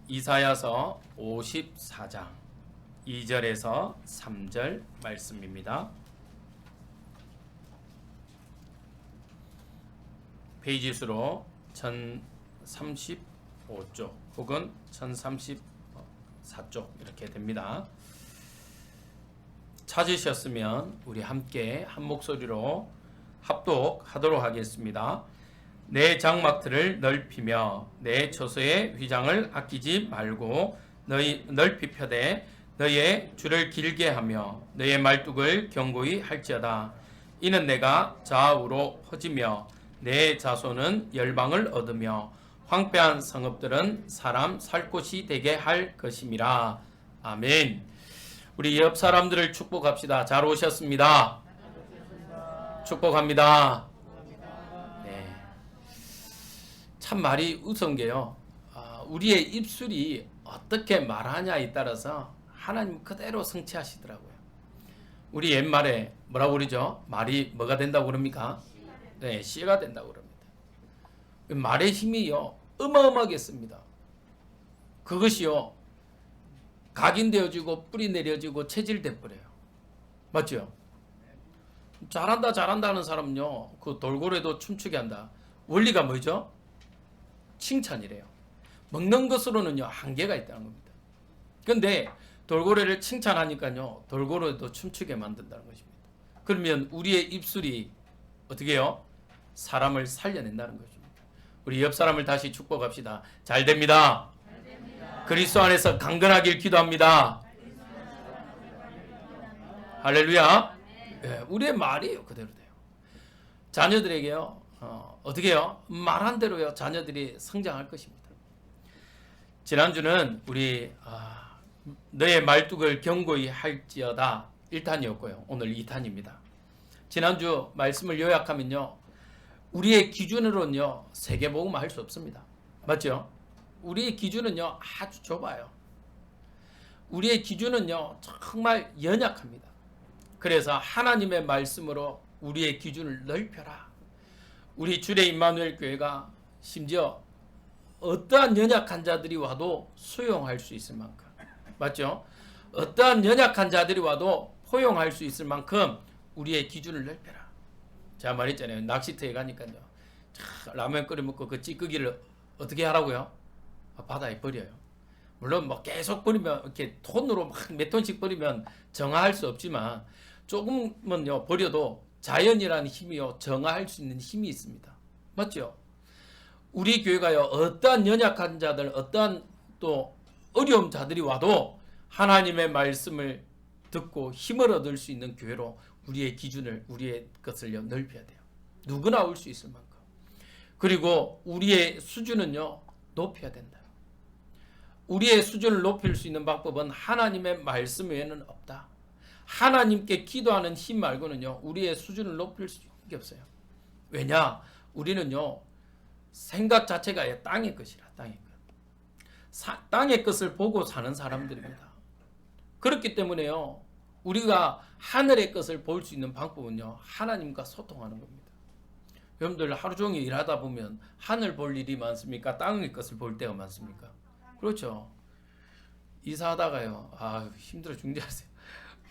이사야서 54장 2절에서 3절 말씀입니다. 페이지 수로 1035쪽 혹은 1034쪽 이렇게 됩니다. 찾으셨으면 우리 함께 한 목소리로 합독하도록 하겠습니다. 내 장막들을 넓히며 내 처소의 휘장을 아끼지 말고 너희 넓히 펴되 너희의 줄을 길게 하며 너희의 말뚝을 견고히 할지어다. 이는 내가 좌우로 퍼지며 내 자손은 열방을 얻으며 황폐한 성읍들은 사람 살 곳이 되게 할 것임이라. 아멘. 우리 옆 사람들을 축복합시다. 잘 오셨습니다. 축복합니다. 네. 참 말이 우스운 게요. 우리의 입술이 어떻게 말하냐에 따라서 하나님 그대로 성취하시더라고요. 우리 옛말에 뭐라고 그러죠? 말이 뭐가 된다고 그럽니까? 네, 씨가 된다고 그럽니다. 말의 힘이요 어마어마하겠습니다. 그것이요 각인되어지고 뿌리 내려지고 체질돼 버려요. 맞죠? 잘한다 하는 사람은요 그 돌고래도 춤추게 한다. 원리가 뭐죠? 칭찬이래요. 먹는 것으로는요 한계가 있다는 겁니다. 그런데 돌고래를 칭찬하니까요 돌고래도 춤추게 만든다는 것입니다. 그러면 우리의 입술이 어떻게 해요? 사람을 살려낸다는 것입니다. 우리 옆 사람을 다시 축복합시다. 잘 됩니다. 그리스도 안에서 강건하길 기도합니다. 할렐루야. 네, 우리의 말이에요 그대로 돼요. 자녀들에게요 어떻게 해요? 말한 대로요 자녀들이 성장할 것입니다. 지난주는 우리 너의 말뚝을 견고히 할지어다 1탄이었고요. 오늘 2탄입니다. 지난주 말씀을 요약하면요 우리의 기준으로는요 세계복음 할 수 없습니다. 맞죠? 우리의 기준은요 아주 좁아요. 우리의 기준은요 정말 연약합니다. 그래서 하나님의 말씀으로 우리의 기준을 넓혀라. 우리 주례 임마누엘 교회가 심지어 어떠한 연약한 자들이 와도 수용할 수 있을 만큼, 맞죠? 어떠한 연약한 자들이 와도 포용할 수 있을 만큼 우리의 기준을 넓혀라. 제가 말했잖아요. 낚시터에 가니까요 라면 끓여 먹고 그 찌꺼기를 어떻게 하라고요? 바다에 버려요. 물론 뭐 계속 버리면 이렇게 톤으로 막 몇 톤씩 버리면 정화할 수 없지만 조금은요 버려도 자연이라는 힘이요 정화할 수 있는 힘이 있습니다. 맞죠? 우리 교회가요 어떠한 연약한 자들 어떠한 또 어려운 자들이 와도 하나님의 말씀을 듣고 힘을 얻을 수 있는 교회로 우리의 기준을 우리의 것을요 넓혀야 돼요. 누구나 올 수 있을 만큼. 그리고 우리의 수준은요 높여야 된다. 우리의 수준을 높일 수 있는 방법은 하나님의 말씀 외에는 없다. 하나님께 기도하는 힘 말고는요 우리의 수준을 높일 수 있는 게 없어요. 왜냐? 우리는요 생각 자체가 땅의 것이라. 땅의 것. 땅의 것을 보고 사는 사람들입니다. 그렇기 때문에요 우리가 하늘의 것을 볼 수 있는 방법은요 하나님과 소통하는 겁니다. 여러분들 하루 종일 일하다 보면 하늘 볼 일이 많습니까? 땅의 것을 볼 때가 많습니까? 그렇죠. 이사하다가요 힘들어 중지하세요.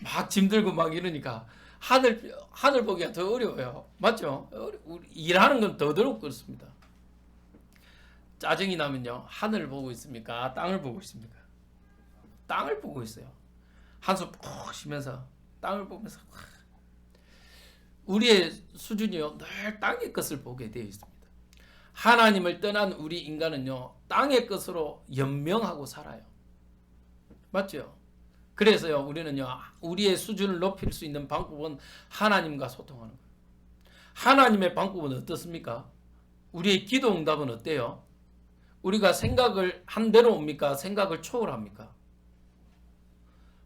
막 짐들고 막 이러니까 하늘 보기가 더 어려워요. 맞죠? 일하는 건 더더욱 그렇습니다. 짜증이 나면요 하늘을 보고 있습니까? 땅을 보고 있습니까? 땅을 보고 있어요. 한숨 푹 쉬면서 땅을 보면서 우리의 수준이요 늘 땅의 것을 보게 되어 있습니다. 하나님을 떠난 우리 인간은요 땅의 것으로 연명하고 살아요. 맞죠? 그래서요 우리는요 우리의 수준을 높일 수 있는 방법은 하나님과 소통하는 거예요. 하나님의 방법은 어떻습니까? 우리의 기도 응답은 어때요? 우리가 생각을 한 대로 옵니까? 생각을 초월합니까?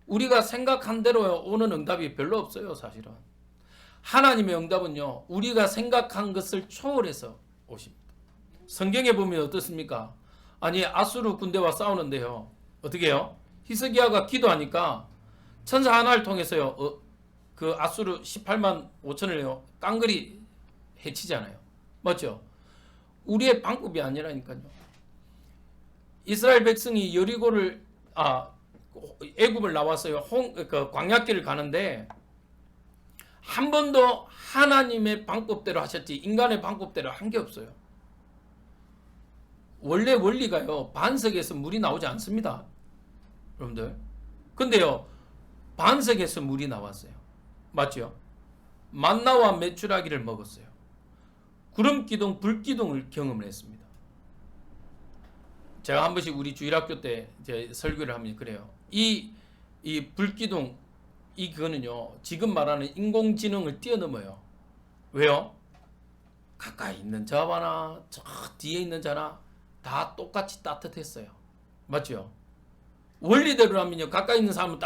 우리가 생각한 대로 오는 응답이 별로 없어요. 사실은 하나님의 응답은요 우리가 생각한 것을 초월해서 오십니다. 성경에 보면 어떻습니까? 아니 아수르 군대와 싸우는데요 어떻게 해요? 히스기야가 기도하니까 천사 하나를 통해서요 그 아수르 18만 5천을요 깡그리 해치잖아요. 맞죠? 우리의 방법이 아니라니까요. 이스라엘 백성이 여리고를 애굽을 나왔어요. 그 광야길을 가는데 한 번도 하나님의 방법대로 하셨지 인간의 방법대로 한 게 없어요. 원래 원리가요. 반석에서 물이 나오지 않습니다. 여러분들. 근데요. 반석에서 물이 나왔어요. 맞죠? 만나와 메추라기를 먹었어요. 구름기둥, 불기둥을 경험을 했습니다. 제가 한 번씩 우리 주일학교 때 이제 설교를 하면 그래요. 이 불기둥, 이거는요, 지금 말하는 인공지능을 뛰어넘어요. 왜요? 가까이 있는 자와나 저 뒤에 있는 자나 다 똑같이 따뜻했어요. 맞죠? 원리대로라면요, 가까이 있는 사람은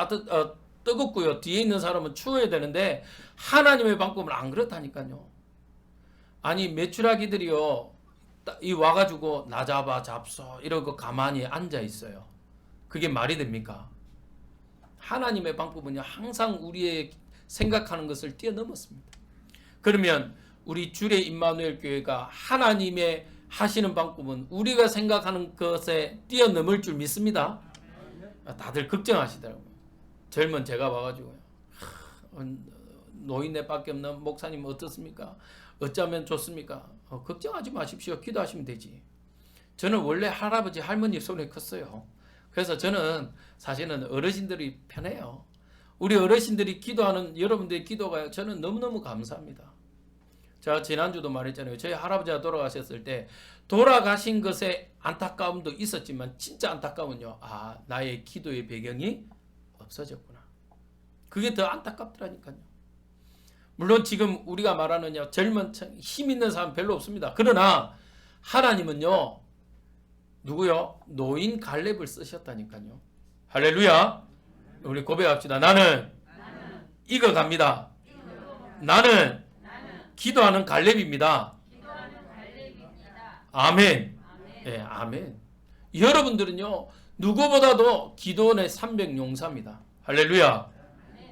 뜨겁고요, 뒤에 있는 사람은 추워야 되는데 하나님의 방법은 안 그렇다니까요. 아니 메추라기들이요, 이 와가지고 나 잡소 이러고 가만히 앉아 있어요. 그게 말이 됩니까? 하나님의 방법은요, 항상 우리의 생각하는 것을 뛰어넘었습니다. 그러면 우리 주례 임마누엘 교회가 하나님의 하시는 방법은 우리가 생각하는 것에 뛰어넘을 줄 믿습니다. 다들 걱정하시더라고요. 젊은 제가 와가지고요, 노인네밖에 없는 목사님 어떻습니까? 어쩌면 좋습니까? 걱정하지 마십시오. 기도하시면 되지. 저는 원래 할아버지 할머니 손에 컸어요. 그래서 저는 사실은 어르신들이 편해요. 우리 어르신들이 기도하는 여러분들의 기도가 저는 너무너무 감사합니다. 제가 지난주도 말했잖아요. 저희 할아버지가 돌아가셨을 때 돌아가신 것에 안타까움도 있었지만 진짜 안타까운요, 나의 기도의 배경이 없어졌구나. 그게 더 안타깝더라니까요. 물론 지금 우리가 말하는 젊은 힘 있는 사람 별로 없습니다. 그러나 하나님은요, 누구요? 노인 갈렙을 쓰셨다니까요. 할렐루야. 우리 고백합시다. 나는 익어갑니다. 나는 기도하는 갈렙입니다. 아멘. 예, 아멘. 여러분들은요, 누구보다도 기도원의 300용사입니다. 할렐루야.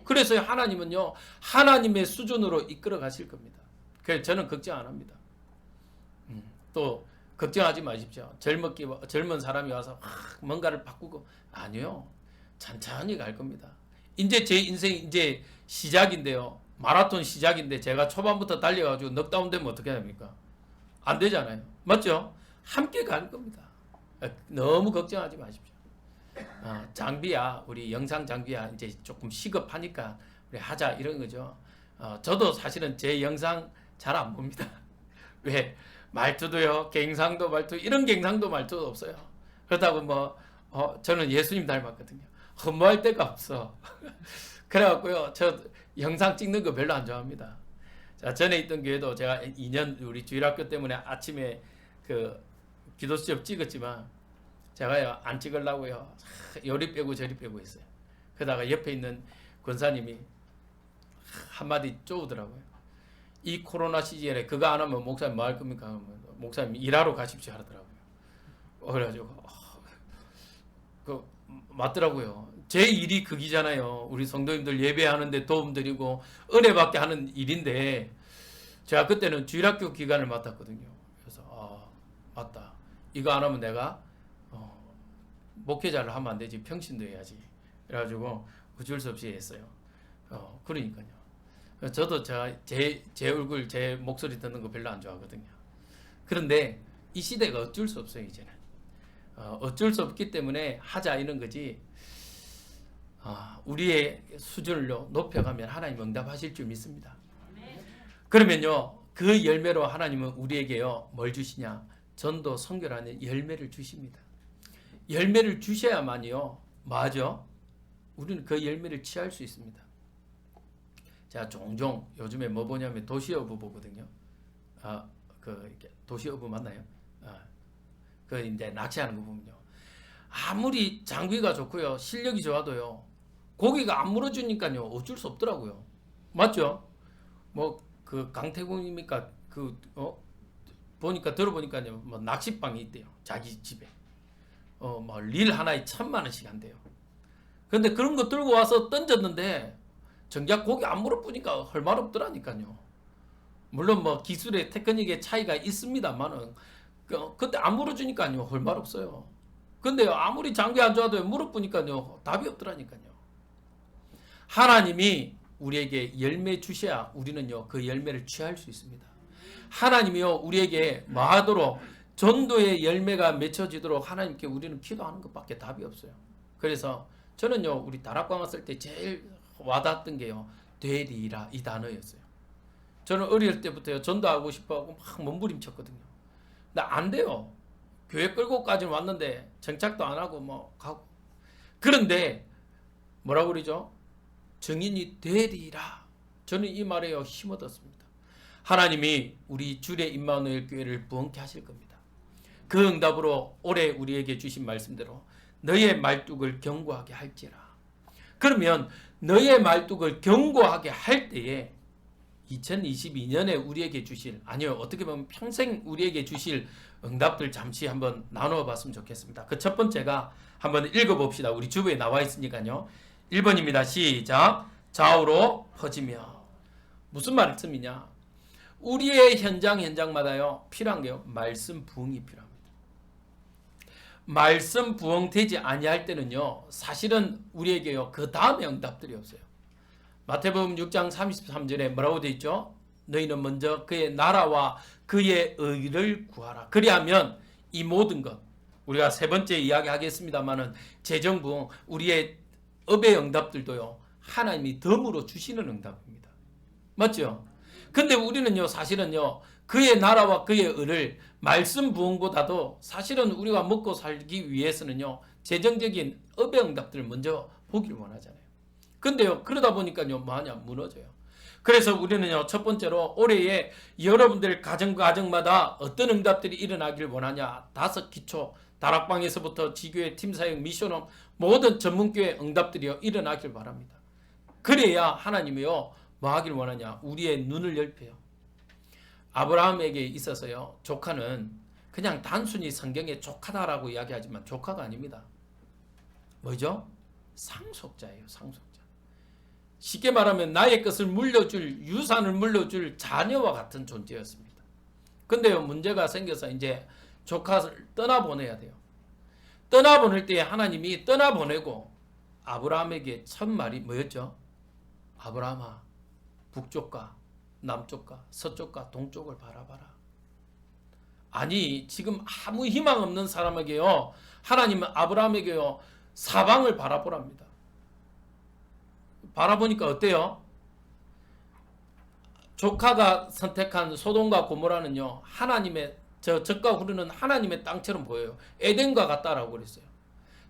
그래서 하나님은요, 하나님의 수준으로 이끌어 가실 겁니다. 그래서 저는 걱정 안 합니다. 또 걱정하지 마십시오. 젊은 사람이 와서 뭔가를 바꾸고, 아니요. 천천히 갈 겁니다. 이제 제 인생이 이제 시작인데요. 마라톤 시작인데 제가 초반부터 달려가지고 넉다운 되면 어떻게 됩니까? 안 되잖아요. 맞죠? 함께 갈 겁니다. 너무 걱정하지 마십시오. 장비야, 우리 영상 장비야 이제 조금 시급하니까 우리 하자 이런 거죠. 저도 사실은 제 영상 잘 안 봅니다. 왜? 말투도요, 갱상도 말투, 이런 갱상도 말투도 없어요. 그렇다고 저는 예수님 닮았거든요. 허무할 데가 없어. 그래갖고요, 저 영상 찍는 거 별로 안 좋아합니다. 자, 전에 있던 교회도 제가 2년 우리 주일학교 때문에 아침에 그 기도 수업 찍었지만 제가요, 안 찍으려고요, 요리 빼고 저리 빼고 있어요. 그러다가 옆에 있는 권사님이 한마디 쪼우더라고요. 이 코로나 시즌에 그거 안 하면 목사님 뭐 할 겁니까? 목사님 일하러 가십시오 하더라고요. 그래가지고 맞더라고요. 제 일이 그기잖아요. 우리 성도님들 예배하는데 도움드리고 은혜 받게 하는 일인데, 제가 그때는 주일학교 기간을 맡았거든요. 그래서 맞다. 이거 안 하면 내가 목회자를 하면 안 되지. 평신도 해야지. 그래가지고 어쩔 수 없이 했어요. 그러니까요. 저도 제 얼굴, 제 목소리 듣는 거 별로 안 좋아하거든요. 그런데 이 시대가 어쩔 수 없어요, 이제는. 어쩔 수 없기 때문에 하자 이런 거지. 우리의 수준을 높여가면 하나님 응답하실 줄 믿습니다. 그러면요, 그 열매로 하나님은 우리에게요, 뭘 주시냐? 전도, 선교라는 열매를 주십니다. 열매를 주셔야만이요, 맞아, 우리는 그 열매를 취할 수 있습니다. 제가 종종 요즘에 뭐 보냐면 도시어부 보거든요. 도시어부 맞나요? 이제 낚시하는 거 보면요, 아무리 장비가 좋고요, 실력이 좋아도요, 고기가 안 물어주니까요, 어쩔 수 없더라고요. 맞죠? 강태공입니까? 들어보니까요, 낚시방이 있대요. 자기 집에. 릴 하나에 1,000,000원씩 한대요. 근데 그런 거 들고 와서 던졌는데, 정작 고기 안 물어보니까 헐말 없더라니까요. 물론 기술의 테크닉의 차이가 있습니다만은, 그때 안 물어주니까요, 헐말 없어요. 근데요, 아무리 장기 안 좋아도 무릎 보니까요, 답이 없더라니까요. 하나님이 우리에게 열매 주셔야 우리는요, 그 열매를 취할 수 있습니다. 하나님이요, 우리에게 뭐하도록 전도의 열매가 맺혀지도록 하나님께 우리는 기도하는 것밖에 답이 없어요. 그래서 저는요, 우리 다락방 왔을 때 제일 와닿았던 게요, 되리라 이 단어였어요. 저는 어릴 때부터요, 전도하고 싶어하고 막 몸부림쳤거든요. 근데 안 돼요. 교회 끌고까지는 왔는데 정착도 안 하고 뭐 가고. 그런데 뭐라고 그러죠? 증인이 되리라. 저는 이 말에요, 힘 얻었습니다. 하나님이 우리 주의 임마누엘 교회를 부흥케 하실 겁니다. 그 응답으로 올해 우리에게 주신 말씀대로 너의 말뚝을 견고하게 할지라. 그러면 너의 말뚝을 견고하게 할 때에 2022년에 우리에게 주실, 아니요, 어떻게 보면 평생 우리에게 주실 응답들 잠시 한번 나누어 봤으면 좋겠습니다. 그 첫 번째가 한번 읽어봅시다. 우리 주부에 나와 있으니까요. 1번입니다. 시작. 좌우로 퍼지며. 무슨 말씀이냐? 우리의 현장마다요, 필요한 게요, 말씀 부흥이 필요합니다. 말씀 부흥되지 아니할 때는요, 사실은 우리에게요, 그 다음에 응답들이 없어요. 마태복음 6장 33절에 뭐라고 되어 있죠? 너희는 먼저 그의 나라와 그의 의를 구하라. 그리하면 이 모든 것, 우리가 세 번째 이야기하겠습니다마는 재정부흥, 우리의 업의 응답들도요, 하나님이 덤으로 주시는 응답입니다. 맞죠? 근데 우리는요, 사실은요, 그의 나라와 그의 의를 말씀 부흥보다도 사실은 우리가 먹고 살기 위해서는요, 재정적인 업의 응답들을 먼저 보길 원하잖아요. 근데요, 그러다 보니까요, 뭐하냐, 무너져요. 그래서 우리는요, 첫 번째로 올해에 여러분들 가정마다 어떤 응답들이 일어나길 원하냐, 5 기초, 다락방에서부터 지교회, 팀사역, 미션업, 모든 전문교회 응답들이요, 일어나길 바랍니다. 그래야 하나님이요, 뭐 하길 원하냐, 우리의 눈을 열펴요. 아브라함에게 있어서요, 조카는 그냥 단순히 성경에 조카다라고 이야기하지만 조카가 아닙니다. 뭐죠? 상속자예요, 상속자. 쉽게 말하면 나의 것을 물려줄, 유산을 물려줄 자녀와 같은 존재였습니다. 근데요, 문제가 생겨서 이제 조카를 떠나보내야 돼요. 떠나보낼 때 하나님이 떠나보내고 아브라함에게 첫 말이 뭐였죠? 아브라함아, 북쪽과 남쪽과 서쪽과 동쪽을 바라봐라. 아니, 지금 아무 희망 없는 사람에게요, 하나님은 아브라함에게요, 사방을 바라보랍니다. 바라보니까 어때요? 조카가 선택한 소돔과 고모라는요, 하나님의 젖과 흐르는 하나님의 땅처럼 보여요. 에덴과 같다라고 그랬어요.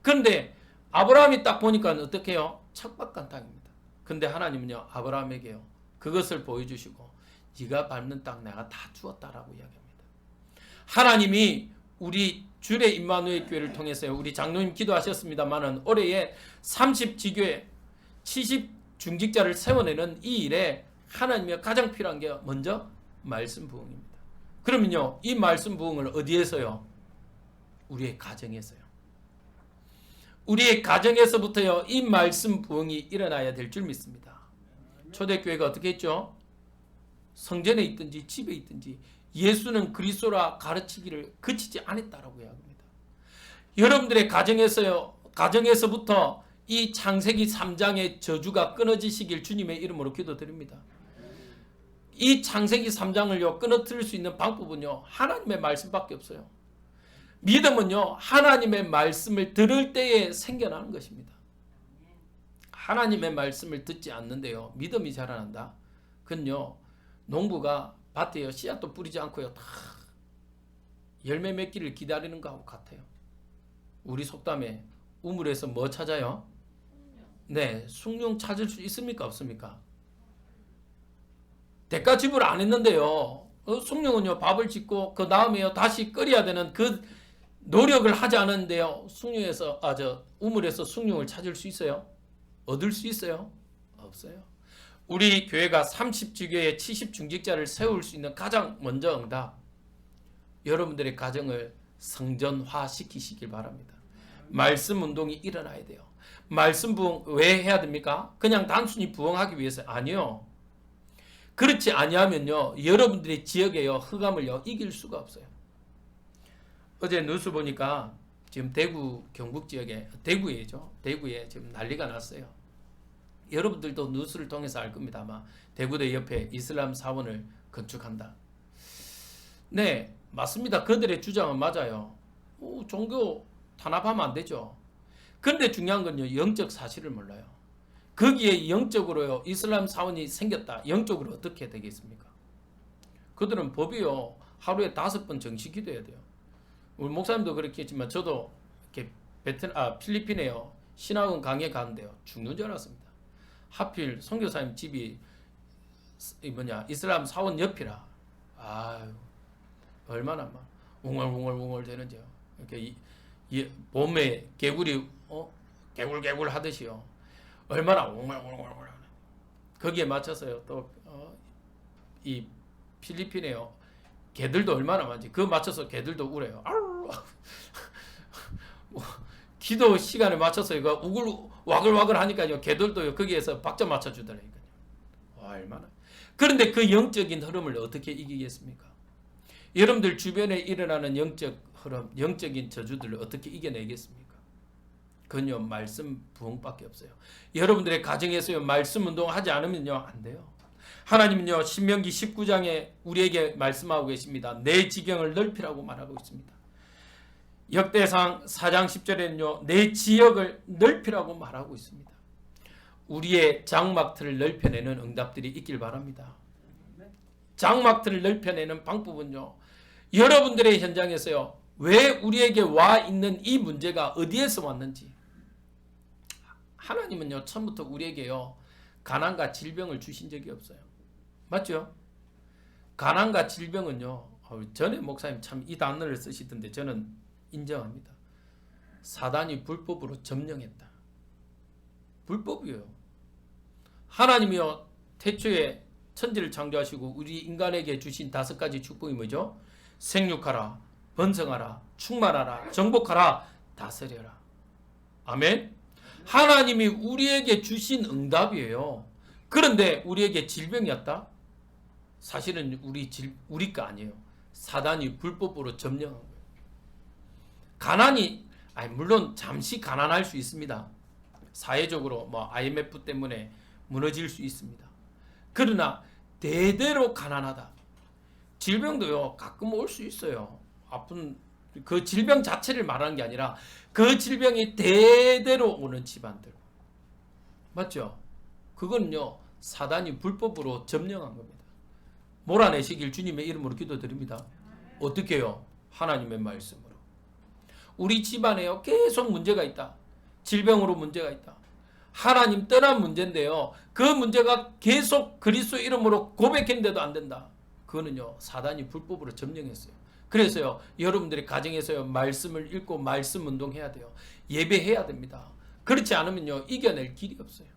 그런데 아브라함이 딱 보니까 어떻게 해요? 척박한 땅입니다. 근데 하나님은요, 아브라함에게요, 그것을 보여주시고 네가 밟는 땅 내가 다 주었다라고 이야기합니다. 하나님이 우리 주의 임마누엘 교회를 통해서요, 우리 장로님 기도하셨습니다마는 올해에 30지교회 70중직자를 세워내는 이 일에 하나님이 가장 필요한 게 먼저 말씀 부흥입니다. 그러면요, 이 말씀 부흥을 어디에서요? 우리의 가정에서요. 우리의 가정에서부터요, 이 말씀 부흥이 일어나야 될 줄 믿습니다. 초대교회가 어떻게 했죠? 성전에 있든지 집에 있든지 예수는 그리스도라 가르치기를 그치지 않았다라고 이야기합니다. 여러분들의 가정에서부터 이 창세기 3장의 저주가 끊어지시길 주님의 이름으로 기도드립니다. 이 창세기 3장을요, 끊어뜨릴 수 있는 방법은요, 하나님의 말씀밖에 없어요. 믿음은요, 하나님의 말씀을 들을 때에 생겨나는 것입니다. 하나님의 말씀을 듣지 않는데요, 믿음이 자라난다? 그건요, 농부가 밭에요, 씨앗도 뿌리지 않고요, 다 열매 맺기를 기다리는 것하고 같아요. 우리 속담에 우물에서 뭐 찾아요? 네, 숭늉 찾을 수 있습니까? 없습니까? 대가 지불 안 했는데요, 숭늉은요, 밥을 짓고 그 다음에요, 다시 끓여야 되는 그 노력을 하지 않았는데요, 우물에서 숭늉을 찾을 수 있어요? 얻을 수 있어요? 없어요. 우리 교회가 30지교회 70중직자를 세울 수 있는 가장 먼저 응답, 여러분들의 가정을 성전화 시키시길 바랍니다. 말씀 운동이 일어나야 돼요. 말씀 부흥 왜 해야 됩니까? 그냥 단순히 부흥하기 위해서 아니요. 그렇지 아니하면요, 여러분들의 지역에요, 흑암을요, 이길 수가 없어요. 어제 뉴스 보니까 지금 대구 경북 지역에 대구에죠. 대구에 지금 난리가 났어요. 여러분들도 뉴스를 통해서 알 겁니다. 아마 대구대 옆에 이슬람 사원을 건축한다. 네, 맞습니다. 그들의 주장은 맞아요. 종교 탄압하면 안 되죠. 그런데 중요한 건요, 영적 사실을 몰라요. 거기에 영적으로요, 이슬람 사원이 생겼다. 영적으로 어떻게 되겠습니까? 그들은 법이요, 하루에 5번 정시 기도해야 돼요. 우리 목사님도 그렇게 했지만 저도 이렇게 필리핀에요, 신학원 강의 가는데요, 죽는 줄 알았습니다. 하필 선교사님 집이 이슬람 사원 옆이라. 아유, 얼마나 막 웅얼웅얼 되는지요. 이렇게 봄에 개구리 개굴개굴 하듯이요. 얼마나 웅얼웅얼. 거기에 맞춰서요. 또 이 필리핀에요, 개들도 얼마나 많지. 그거 맞춰서 개들도 울어요. 뭐, 기도 시간에 맞춰서 이거 와글와글 하니까요, 개들도요 거기에서 박자 맞춰 주더라니까요. 와, 얼마나. 그런데 그 영적인 흐름을 어떻게 이기겠습니까? 여러분들 주변에 일어나는 영적 흐름, 영적인 저주들을 어떻게 이겨내겠습니까? 그건요, 말씀 부흥밖에 없어요. 여러분들의 가정에서요, 말씀 운동하지 않으면요, 안 돼요. 하나님은요, 신명기 19장에 우리에게 말씀하고 계십니다. 내 지경을 넓히라고 말하고 있습니다. 역대상 4장 10절에는요, 내 지역을 넓히라고 말하고 있습니다. 우리의 장막틀을 넓혀내는 응답들이 있길 바랍니다. 장막틀을 넓혀내는 방법은요, 여러분들의 현장에서요, 왜 우리에게 와 있는 이 문제가 어디에서 왔는지. 하나님은요, 처음부터 우리에게요, 가난과 질병을 주신 적이 없어요. 맞죠? 가난과 질병은요, 전에 목사님 참 이 단어를 쓰시던데 저는 인정합니다. 사단이 불법으로 점령했다. 불법이에요. 하나님이요, 태초에 천지를 창조하시고 우리 인간에게 주신 5가지 축복이 뭐죠? 생육하라, 번성하라, 충만하라, 정복하라, 다스려라. 아멘. 하나님이 우리에게 주신 응답이에요. 그런데 우리에게 질병이었다? 사실은 우리가 아니에요. 사단이 불법으로 점령한 거예요. 가난이, 물론 잠시 가난할 수 있습니다. 사회적으로 IMF 때문에 무너질 수 있습니다. 그러나 대대로 가난하다. 질병도요, 가끔 올 수 있어요. 아픈 그 질병 자체를 말하는 게 아니라 그 질병이 대대로 오는 집안들. 맞죠? 그건요, 사단이 불법으로 점령한 겁니다. 몰아내시길 주님의 이름으로 기도드립니다. 어떻게 해요? 하나님의 말씀으로. 우리 집안에요, 계속 문제가 있다. 질병으로 문제가 있다. 하나님 떠난 문제인데요, 그 문제가 계속 그리스도 이름으로 고백했는데도 안 된다. 그거는요, 사단이 불법으로 점령했어요. 그래서요, 여러분들이 가정에서요, 말씀을 읽고 말씀 운동해야 돼요. 예배해야 됩니다. 그렇지 않으면요, 이겨낼 길이 없어요.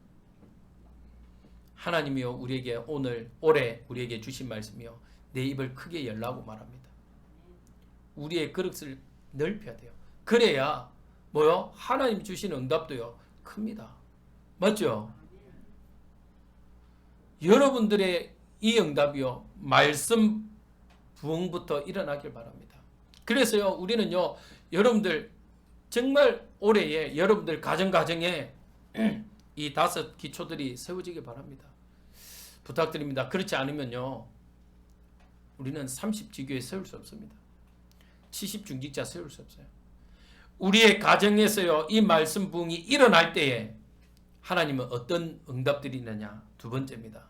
하나님이요, 우리에게 올해 우리에게 주신 말씀이요, 내 입을 크게 열라고 말합니다. 우리의 그릇을 넓혀야 돼요. 그래야 뭐요? 하나님 주신 응답도요, 큽니다. 맞죠? 여러분들의 이 응답이요, 말씀 부흥부터 일어나길 바랍니다. 그래서요, 우리는요, 여러분들 정말 올해에 여러분들 가정에 이 5 기초들이 세워지길 바랍니다. 부탁드립니다. 그렇지 않으면요, 우리는 30지교회 세울 수 없습니다. 70중직자 세울 수 없어요. 우리의 가정에서요, 이 말씀 부흥이 일어날 때에 하나님은 어떤 응답들이 있느냐. 2번째입니다.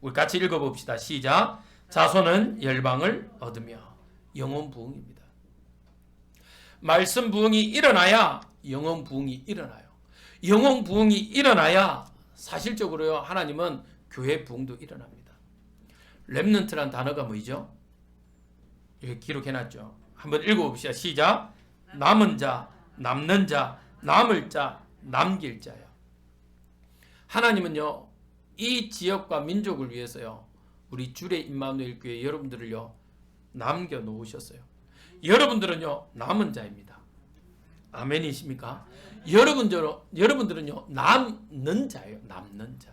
우리 같이 읽어봅시다. 시작. 자손은 열방을 얻으며. 영혼 부흥입니다. 말씀 부흥이 일어나야 영혼 부흥이 일어나요. 영혼 부흥이 일어나야 사실적으로요, 하나님은 교회 부흥도 일어납니다. 렘넌트란 단어가 뭐죠? 이렇게 기록해놨죠. 한번 읽어봅시다. 시작. 남은 자, 남는 자, 남을 자, 남길 자요. 하나님은요, 이 지역과 민족을 위해서요, 우리 주의 임마누엘 교회 여러분들을요, 남겨놓으셨어요. 여러분들은요, 남은 자입니다. 아멘이십니까? 여러분들은요, 남는 자예요. 남는 자.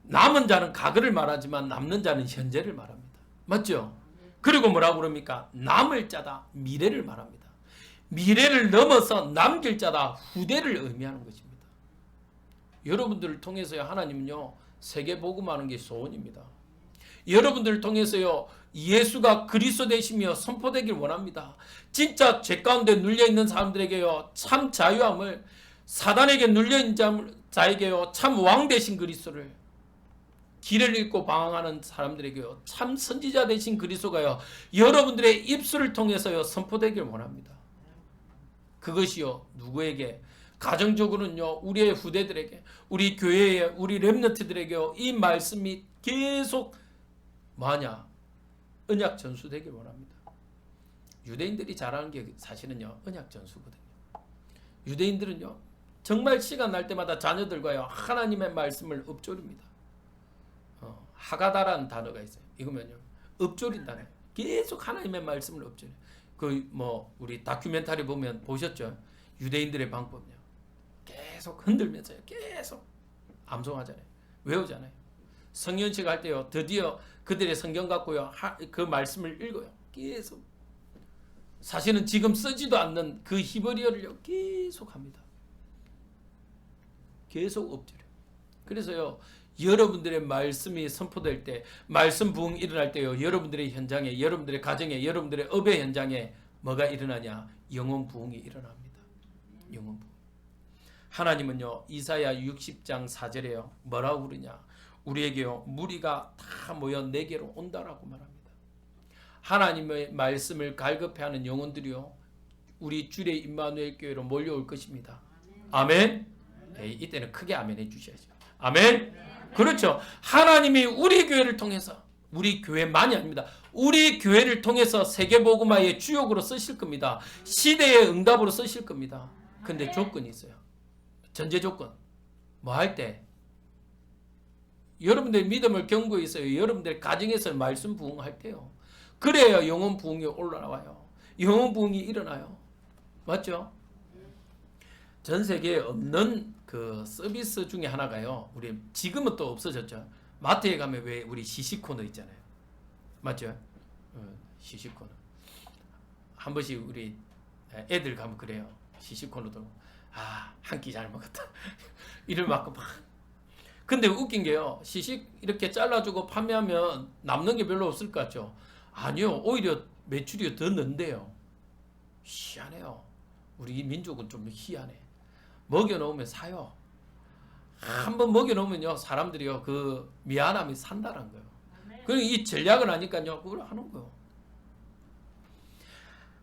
남은 자는 과거를 말하지만 남는 자는 현재를 말합니다. 맞죠? 그리고 뭐라고 그럽니까? 남을 자다. 미래를 말합니다. 미래를 넘어서 남길 자다, 후대를 의미하는 것입니다. 여러분들을 통해서요, 하나님은요, 세계 복음하는 게 소원입니다. 여러분들을 통해서요, 예수가 그리스도 되시며 선포되길 원합니다. 진짜 죄 가운데 눌려있는 사람들에게요, 참 자유함을, 사단에게 눌려있는 자에게요, 참 왕 되신 그리스도를, 길을 잃고 방황하는 사람들에게요, 참 선지자 되신 그리스도가요, 여러분들의 입술을 통해서요, 선포되길 원합니다. 그것이요, 누구에게? 가정적으로는요, 우리의 후대들에게, 우리 교회에, 우리 렘넌트들에게요, 이 말씀이 계속 언약 전수되길 원합니다. 유대인들이 잘하는 게 사실은요, 언약 전수거든요. 유대인들은요, 정말 시간 날 때마다 자녀들과요, 하나님의 말씀을 읊조립니다. 하가다라는 단어가 있어요. 이거면요, 읊조린다는, 계속 하나님의 말씀을 읊조려. 우리 다큐멘터리 보면 보셨죠? 유대인들의 방법이요, 계속 흔들면서요, 계속 암송하잖아요, 외우잖아요. 성년식 할 때요, 드디어 그들의 성경 갖고요, 그 말씀을 읽어요. 계속. 사실은 지금 쓰지도 않는 그 히브리어를요, 계속 합니다. 계속 엎드려. 그래서요, 여러분들의 말씀이 선포될 때, 말씀 부흥 일어날 때요, 여러분들의 현장에, 여러분들의 가정에, 여러분들의 업의 현장에 뭐가 일어나냐? 영혼 부흥이 일어납니다. 영혼 부흥. 하나님은요, 이사야 60장 4절에요, 뭐라고 그러냐? 우리에게요, 무리가 다 모여 내게로 온다라고 말합니다. 하나님의 말씀을 갈급해하는 영혼들이요, 우리 주의 임마누엘 교회로 몰려올 것입니다. 아멘. 이때는 크게 아멘 해주셔야죠. 아멘. 그렇죠. 하나님이 우리 교회를 통해서, 우리 교회만이 아닙니다, 우리 교회를 통해서 세계복음화의 주역으로 쓰실 겁니다. 시대의 응답으로 쓰실 겁니다. 근데 조건이 있어요. 전제 조건. 뭐 할 때? 여러분들의 믿음을 견고히 있어요. 여러분들의 가정에서 말씀 부흥할 때요. 그래야 영혼 부흥이 올라와요. 영혼 부흥이 일어나요. 맞죠? 전 세계에 없는 그 서비스 중에 하나가요, 우리 지금은 또 없어졌죠. 마트에 가면 왜 우리 시식 코너 있잖아요. 맞죠? 시식 코너. 한 번씩 우리 애들 가면 그래요. 시식 코너도 한 끼 잘 먹었다 이를 맞고 막. 근데 웃긴 게요, 시식 이렇게 잘라주고 판매하면 남는 게 별로 없을 것 같죠? 아니요, 오히려 매출이 더 는데요. 희한해요. 우리 민족은 좀 희한해. 먹여놓으면 사요. 한번 먹여놓으면요, 사람들이요, 그 미안함이 산다는 거예요. 그리고 이 전략을 하니까요, 그걸 하는 거예요.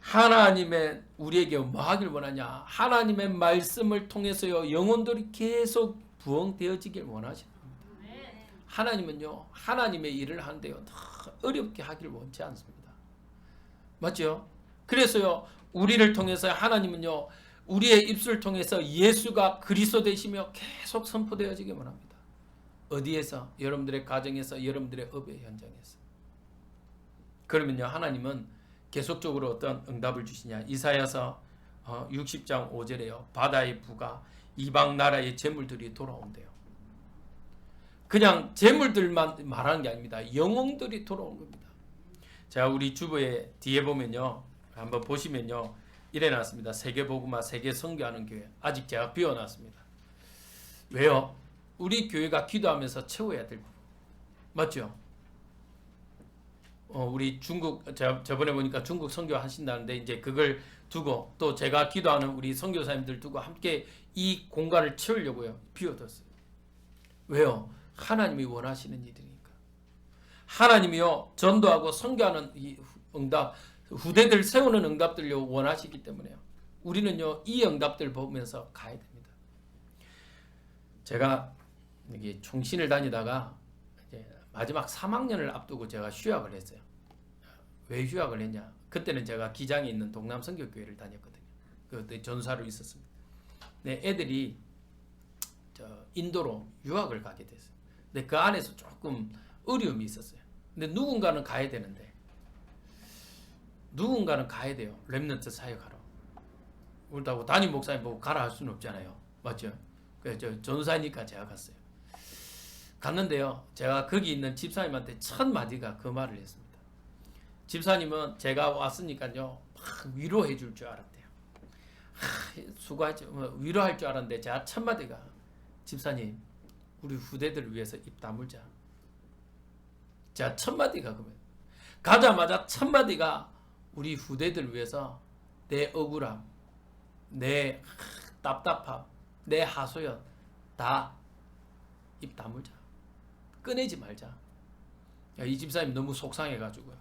하나님의 우리에게 뭐 하길 원하냐? 하나님의 말씀을 통해서요, 영혼들이 계속 부흥되어지길 원하시는 겁니다. 하나님은요, 하나님의 일을 하는데요, 어렵게 하기를 원치 않습니다. 맞죠? 그래서요, 우리를 통해서 하나님은요, 우리의 입술을 통해서 예수가 그리스도 되시며 계속 선포되어지길 원합니다. 어디에서? 여러분들의 가정에서, 여러분들의 업의 현장에서. 그러면요, 하나님은 계속적으로 어떤 응답을 주시냐? 이사야서 60장 5절에요. 바다의 부가 이방 나라의 재물들이 돌아온대요. 그냥 재물들만 말하는 게 아닙니다. 영웅들이 돌아온 겁니다. 자, 우리 주보에 뒤에 보면요, 한번 보시면요, 이래 놨습니다. 세계복음화, 세계 선교하는 교회. 아직 제가 비워놨습니다. 왜요? 우리 교회가 기도하면서 채워야 될 부분. 맞죠? 우리 중국, 저번에 보니까 중국 선교 하신다는데, 이제 그걸 두고, 또 제가 기도하는 우리 선교사님들 두고 함께 이 공간을 채우려고요, 비워뒀어요. 왜요? 하나님이 원하시는 일이니까. 하나님이요, 전도하고 선교하는 이 응답, 후대들 세우는 응답들요, 원하시기 때문에요. 우리는요, 이 응답들 보면서 가야 됩니다. 제가 여기 총신을 다니다가 이제 마지막 3학년을 앞두고 제가 휴학을 했어요. 왜 휴학을 했냐? 그때는 제가 기장에 있는 동남선교교회를 다녔거든요. 그때 전사로 있었습니다. 네, 애들이 인도로 유학을 가게 됐어요. 근데 그 안에서 조금 어려움이 있었어요. 근데 누군가는 가야 되는데, 누군가는 가야 돼요. 렘넌트 사역하러. 그렇다고 담임 목사님 보고 가라 할 수는 없잖아요. 맞죠? 그래서 전사니까 제가 갔어요. 갔는데요, 제가 거기 있는 집사님한테 첫 마디가 그 말을 했습니다. 집사님은 제가 왔으니까요, 막 위로해 줄 줄 알았대요. 수고하죠. 위로할 줄 알았는데 제가 첫 마디가 집사님 우리 후대들을 위해서 입 다물자. 제가 첫 마디가 그거예요. 가자마자 첫 마디가 우리 후대들을 위해서 내 억울함, 내 답답함, 내 하소연 다 입 다물자. 꺼내지 말자. 야, 이 집사님 너무 속상해가지고요.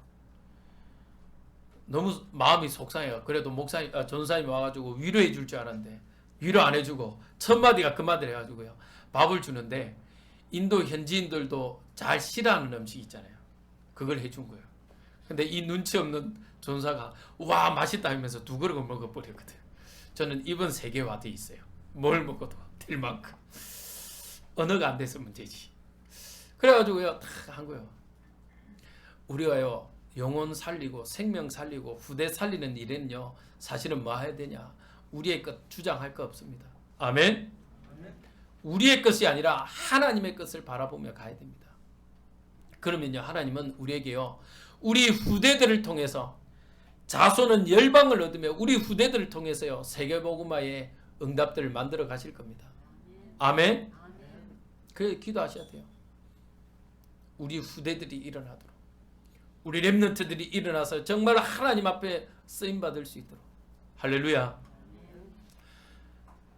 너무 마음이 속상해가. 그래도 목사님, 전사님이 와가지고 위로해 줄 줄 알았는데 위로 안 해주고 첫 마디가 그 마디를 해가지고요. 밥을 주는데 인도 현지인들도 잘 싫어하는 음식 있잖아요. 그걸 해준 거예요. 근데 이 눈치 없는 전사가 와 맛있다 하면서 2그릇을 먹어버렸거든. 저는 입은 3개 와돼 있어요. 뭘 먹어도 될 만큼. 언어가 안 돼서 문제지. 그래가지고요 다 한 거예요. 우리가요 영혼 살리고 생명 살리고 후대 살리는 일에는요 사실은 뭐 해야 되냐, 우리의 것 주장할 거 없습니다. 아멘. 우리의 것이 아니라 하나님의 것을 바라보며 가야 됩니다. 그러면요 하나님은 우리에게요 우리 후대들을 통해서 자손은 열방을 얻으며 우리 후대들을 통해서요 세계복음화의 응답들을 만들어 가실 겁니다. 아멘. 그래 기도하셔야 돼요. 우리 후대들이 일어나도록, 우리 렘넌트들이 일어나서 정말 하나님 앞에 쓰임 받을 수 있도록. 할렐루야.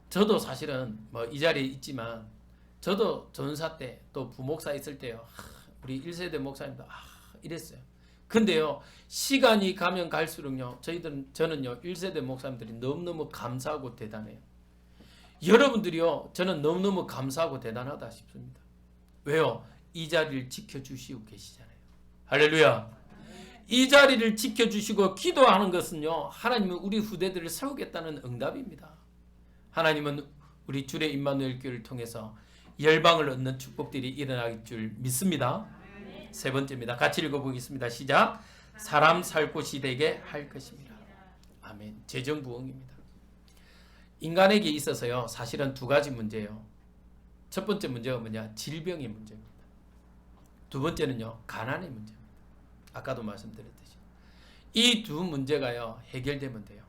저도 사실은 뭐 이 자리에 있지만 저도 전사 때 또 부목사 있을 때요 우리 1세대 목사님도 이랬어요. 근데요 시간이 가면 갈수록요 저는요 1세대 목사님들이 너무너무 감사하고 대단해요. 여러분들이요 저는 너무너무 감사하고 대단하다 싶습니다. 왜요? 이 자리를 지켜주시고 계시잖아요. 할렐루야. 이 자리를 지켜주시고 기도하는 것은요 하나님은 우리 후대들을 세우겠다는 응답입니다. 하나님은 우리 주의 임마누엘 교회를 통해서 열방을 얻는 축복들이 일어날 줄 믿습니다. 세 번째입니다. 같이 읽어보겠습니다. 시작. 사람 살 곳이 되게 할 것입니다. 아멘. 재정부흥입니다. 인간에게 있어서요 사실은 2가지 문제예요. 첫 번째 문제가 뭐냐? 질병의 문제입니다. 2번째는요 가난의 문제입니다. 아까도 말씀드렸듯이 이 2 문제가요 해결되면 돼요.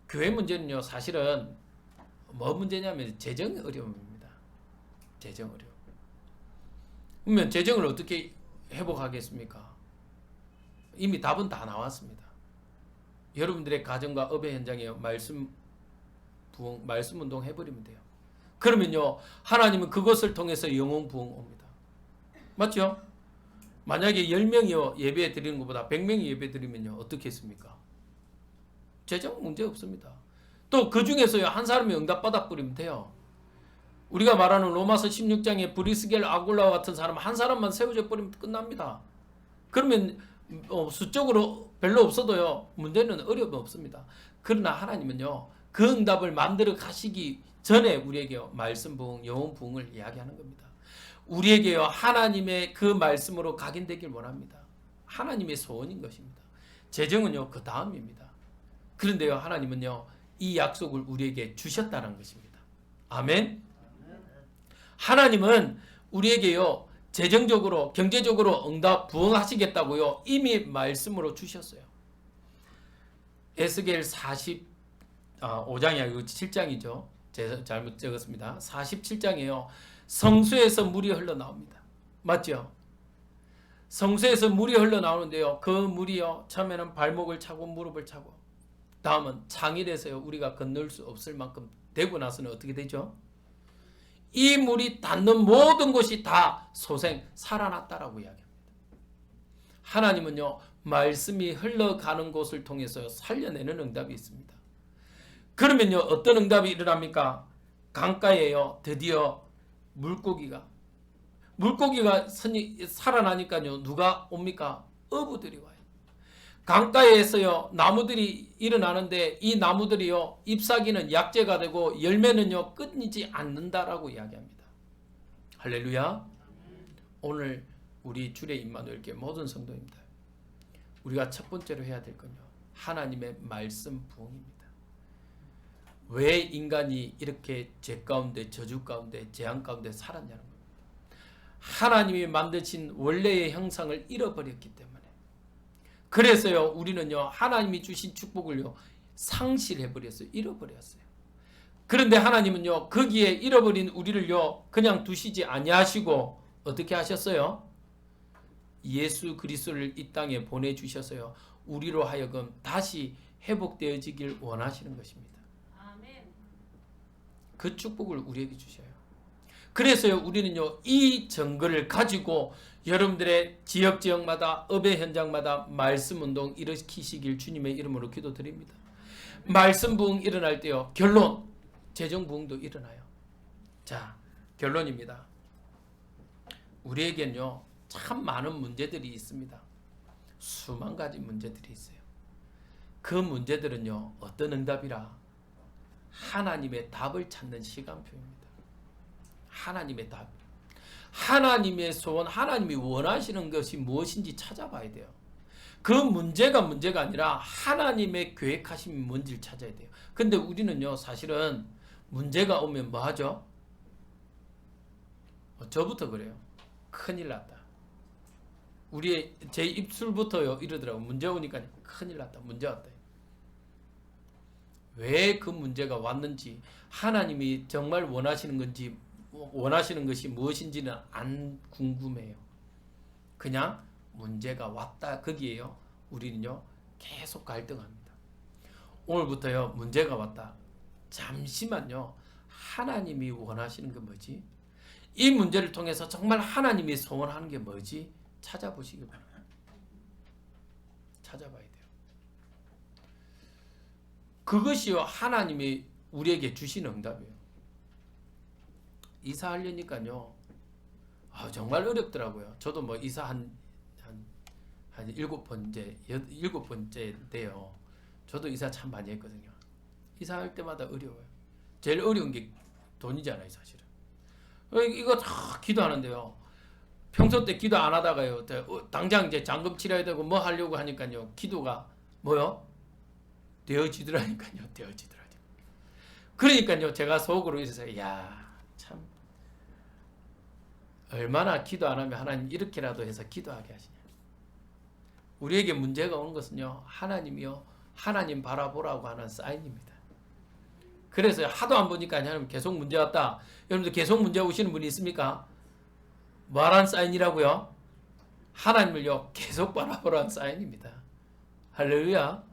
교회 문제는요 사실은 뭐 문제냐면 재정 어려움입니다. 재정 어려움. 그러면 재정을 어떻게 회복하겠습니까? 이미 답은 다 나왔습니다. 여러분들의 가정과 업의 현장에 말씀 운동 해버리면 돼요. 그러면요 하나님은 그것을 통해서 영혼 부흥 옵니다. 맞죠? 만약에 10명이요 예배 드리는 것보다 100명이 예배 드리면요 어떻게 했습니까? 재정 문제 없습니다. 또 그 중에서요 한 사람이 응답 받아 버리면 돼요. 우리가 말하는 로마서 16장에 브리스겔 아굴라와 같은 사람 한 사람만 세워져 버리면 끝납니다. 그러면 수적으로 별로 없어도요 문제는 어려움 없습니다. 그러나 하나님은요 그 응답을 만들어 가시기 전에 우리에게 말씀 부흥, 영혼 부흥을 이야기하는 겁니다. 우리에게요 하나님의 그 말씀으로 각인되길 원합니다. 하나님의 소원인 것입니다. 재정은요 그 다음입니다. 그런데요 하나님은요 이 약속을 우리에게 주셨다는 것입니다. 아멘. 하나님은 우리에게요 재정적으로 경제적으로 응답 부흥하시겠다고요 이미 말씀으로 주셨어요. 에스겔 45장이 아니고 7장이죠. 제가 잘못 적었습니다. 47장이에요. 성수에서 물이 흘러나옵니다. 맞죠? 성수에서 물이 흘러나오는데요. 그 물이요 처음에는 발목을 차고 무릎을 차고 다음은 창일에서요 우리가 건널 수 없을 만큼 되고 나서는 어떻게 되죠? 이 물이 닿는 모든 곳이 다 소생 살아났다라고 이야기합니다. 하나님은요 말씀이 흘러가는 곳을 통해서 살려내는 응답이 있습니다. 그러면요 어떤 응답이 일어납니까? 강가에요 드디어 물고기가 살아나니까요 누가 옵니까? 어부들이 와요. 강가에서요 나무들이 일어나는데 이 나무들이요 잎사귀는 약재가 되고 열매는요 끊이지 않는다라고 이야기합니다. 할렐루야. 오늘 우리 주의 임마누엘 교회 모든 성도입니다. 우리가 첫 번째로 해야 될 건요 하나님의 말씀 부흥입니다. 왜 인간이 이렇게 죄 가운데 저주 가운데 재앙 가운데 살았냐는 겁니다. 하나님이 만드신 원래의 형상을 잃어버렸기 때문에. 그래서요 우리는요 하나님이 주신 축복을요 상실해버렸어요. 잃어버렸어요. 그런데 하나님은요, 거기에 잃어버린 우리를요, 그냥 두시지 아니하시고 어떻게 하셨어요? 예수 그리스도를 이 땅에 보내주셨어요. 우리로 하여금 다시 회복되어지길 원하시는 것입니다. 그 축복을 우리에게 주셔요. 그래서요, 우리는요, 이 증거를 가지고 여러분들의 지역마다 업의 현장마다 말씀 운동 일으키시길 주님의 이름으로 기도드립니다. 말씀 부흥 일어날 때요, 결론, 재정 부흥도 일어나요. 자, 결론입니다. 우리에겐요, 참 많은 문제들이 있습니다. 수만 가지 문제들이 있어요. 그 문제들은요, 어떤 응답이라? 하나님의 답을 찾는 시간표입니다. 하나님의 답. 하나님의 소원, 하나님이 원하시는 것이 무엇인지 찾아봐야 돼요. 그 문제가 아니라 하나님의 계획하심이 뭔지를 찾아야 돼요. 근데 우리는요, 사실은 문제가 오면 뭐 하죠? 저부터 그래요. 큰일 났다. 제 입술부터요, 이러더라고. 문제 오니까 큰일 났다. 문제 왔다. 왜 그 문제가 왔는지, 하나님이 정말 원하시는 건지, 원하시는 것이 무엇인지는 안 궁금해요. 그냥 문제가 왔다, 거기에요, 우리는요, 계속 갈등합니다. 오늘부터요, 문제가 왔다. 잠시만요, 하나님이 원하시는 게 뭐지? 이 문제를 통해서 정말 하나님이 소원하는 게 뭐지? 찾아보시기 바랍니다. 찾아봐야 돼요. 그것이요, 하나님이 우리에게 주신 응답이에요. 이사하려니까요, 정말 어렵더라고요. 저도 뭐 이사 한 7번째인데요. 저도 이사 참 많이 했거든요. 이사할 때마다 어려워요. 제일 어려운 게 돈이잖아요, 사실은. 이거 다 기도하는데요, 평소 때 기도 안 하다가요, 당장 이제 잔금 치러야 되고 뭐 하려고 하니까요, 기도가 뭐요? 되어지더라니까요. 그러니까요, 제가 속으로 있어서, 참 얼마나 기도 안 하면 하나님 이렇게라도 해서 기도하게 하시냐. 우리에게 문제가 오는 것은요, 하나님이요, 하나님 바라보라고 하는 사인입니다. 그래서 하도 안 보니까 하나님 계속 문제 왔다. 여러분들 계속 문제 오시는 분이 있습니까? 뭐하라는 사인이라고요? 하나님을요, 계속 바라보라는 사인입니다. 할렐루야.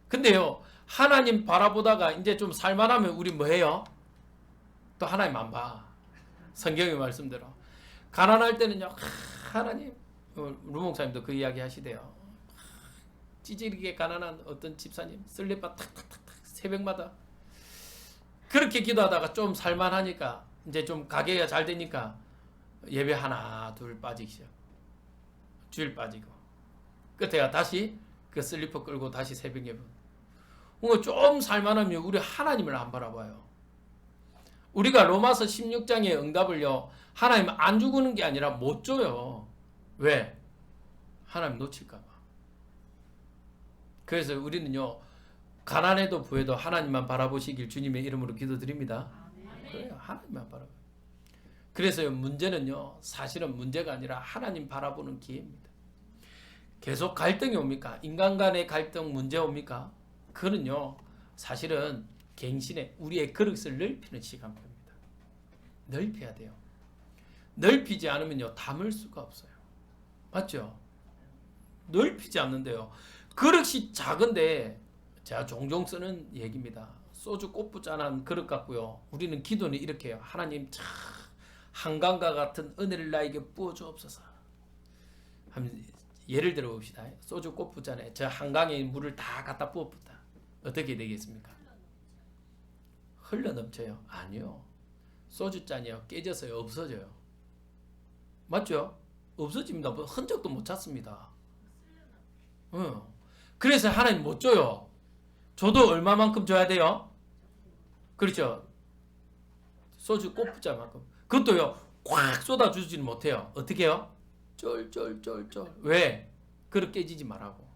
근데요, 하나님 바라보다가 이제 좀 살만하면 우리 뭐 해요? 또 하나님 안 봐. 성경의 말씀대로. 가난할 때는요, 하나님, 루목사님도 그 이야기 하시대요. 찌질하게 가난한 어떤 집사님, 쓸레바 탁탁탁탁 새벽마다 그렇게 기도하다가 좀 살만하니까, 이제 좀 가게가 잘 되니까 예배 하나 둘 빠지기 시작. 주일 빠지고 끝에가 다시 그 슬리퍼 끌고 다시 새벽 예배. 좀 살만하면 우리 하나님을 안 바라봐요. 우리가 로마서 16장의 응답을요, 하나님 안 주고는 게 아니라 못 줘요. 왜? 하나님 놓칠까 봐. 그래서 우리는요, 가난해도 부해도 하나님만 바라보시길 주님의 이름으로 기도드립니다. 그래요, 하나님만 바라봐요. 그래서요, 문제는요, 사실은 문제가 아니라 하나님 바라보는 기회입니다. 계속 갈등이 옵니까? 인간 간의 갈등 문제 옵니까? 그는요, 사실은 갱신의 우리의 그릇을 넓히는 시간표입니다. 넓혀야 돼요. 넓히지 않으면요, 담을 수가 없어요. 맞죠? 넓히지 않는데요, 그릇이 작은데, 제가 종종 쓰는 얘기입니다. 소주 꽃부잔한 그릇 같고요, 우리는 기도는 이렇게 해요. 하나님 참 한강과 같은 은혜를 나에게 부어주옵소서. 예를 들어 봅시다. 소주 꽃부잔에 저 한강에 물을 다 갖다 부었다. 어떻게 되겠습니까? 흘러넘쳐요? 아니요. 소주잔이요, 깨져서요, 없어져요. 맞죠? 없어집니다. 흔적도 못 찾습니다. 그래서 하나님 못 줘요. 줘도 얼마만큼 줘야 돼요? 그렇죠? 소주 꽃부잔만큼. 그것도요, 꽉 쏟아주지는 못해요. 어떻게 해요? 쫄쫄쫄쫄. 왜? 그릇 깨지지 말라고.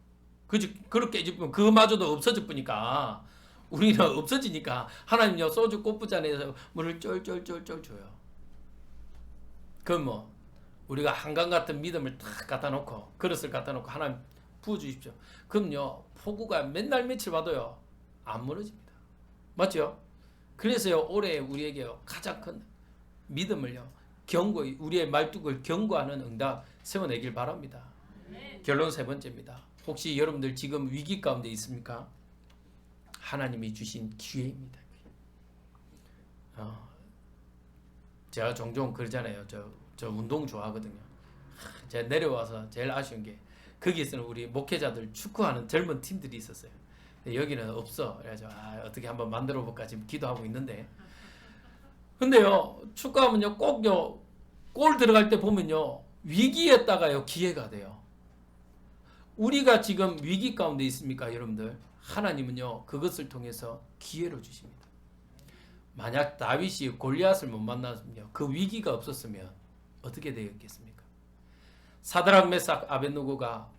그릇 깨지면 그마저도 없어질 뿐이니까, 우리는 없어지니까 하나님요, 소주 꽃부잔에서 물을 쫄쫄쫄쫄 줘요. 그럼 뭐 우리가 한강 같은 믿음을 딱 갖다 놓고, 그릇을 갖다 놓고 하나님 부어주십시오. 그럼요 폭우가 맨날 며칠 와도요 안 무너집니다. 맞죠? 그래서요 올해 우리에게요 가장 큰 믿음을요 견고히 우리의 말뚝을 견고하는 응답 세워내길 바랍니다. 결론 세 번째입니다. 혹시 여러분들 지금 위기 가운데 있습니까? 하나님이 주신 기회입니다. 제가 종종 그러잖아요. 저 운동 좋아하거든요. 제가 내려와서 제일 아쉬운 게 거기서는 우리 목회자들 축구하는 젊은 팀들이 있었어요. 근데 여기는 없어. 그래서 어떻게 한번 만들어 볼까 지금 기도하고 있는데. 근데요 축구하면요 꼭요 골 들어갈 때 보면요 위기였다가요 기회가 돼요. 우리가 지금 위기 가운데 있습니까, 여러분들? 하나님은요 그것을 통해서 기회로 주십니다. 만약 다윗이 골리앗을 못 만났으면 그 위기가 없었으면 어떻게 되었겠습니까? 사드락 메삭 아벳느고가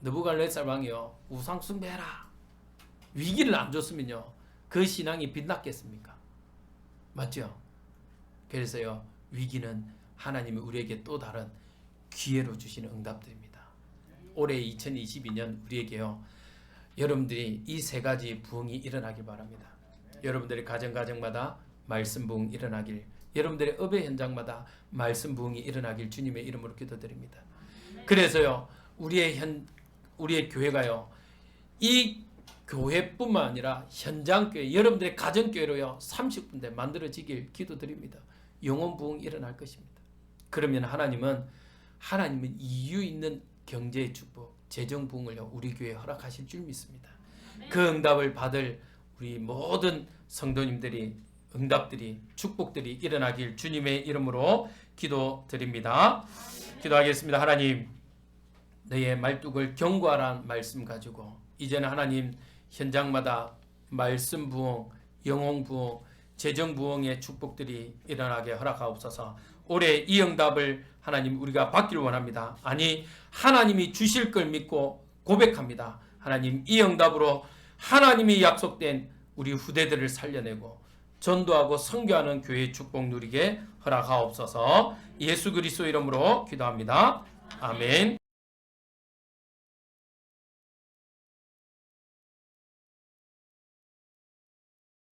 느부갓네살 왕이요 우상 숭배해라 위기를 안 줬으면요 그 신앙이 빛났겠습니까? 맞죠? 그래서요 위기는 하나님이 우리에게 또 다른 기회로 주시는 응답들입니다. 올해 2022년 우리에게요 여러분들이 이 세 가지 부흥이 일어나길 바랍니다. 여러분들의 가정마다 말씀 부흥 일어나길, 여러분들의 업의 현장마다 말씀 부흥이 일어나길 주님의 이름으로 기도드립니다. 그래서요 우리의 교회가요 이 교회뿐만 아니라 현장교회, 여러분들의 가정교회로요 30군데 만들어지길 기도드립니다. 영혼 부흥 일어날 것입니다. 그러면 하나님은 이유 있는 경제의 축복, 재정 부흥을요 우리 교회에 허락하실 줄 믿습니다. 그 응답을 받을 우리 모든 성도님들이 응답들이 축복들이 일어나길 주님의 이름으로 기도드립니다. 기도하겠습니다. 하나님 너의 말뚝을 견고하라는 말씀 가지고 이제는 하나님 현장마다 말씀 부흥, 영혼 부흥, 재정 부흥의 축복들이 일어나게 허락하옵소서. 올해 이 응답을 하나님 우리가 받기를 원합니다. 아니 하나님이 주실 걸 믿고 고백합니다. 하나님 이 응답으로 하나님이 약속된 우리 후대들을 살려내고 전도하고 선교하는 교회의 축복 누리게 허락하옵소서. 예수 그리스도 이름으로 기도합니다. 아멘.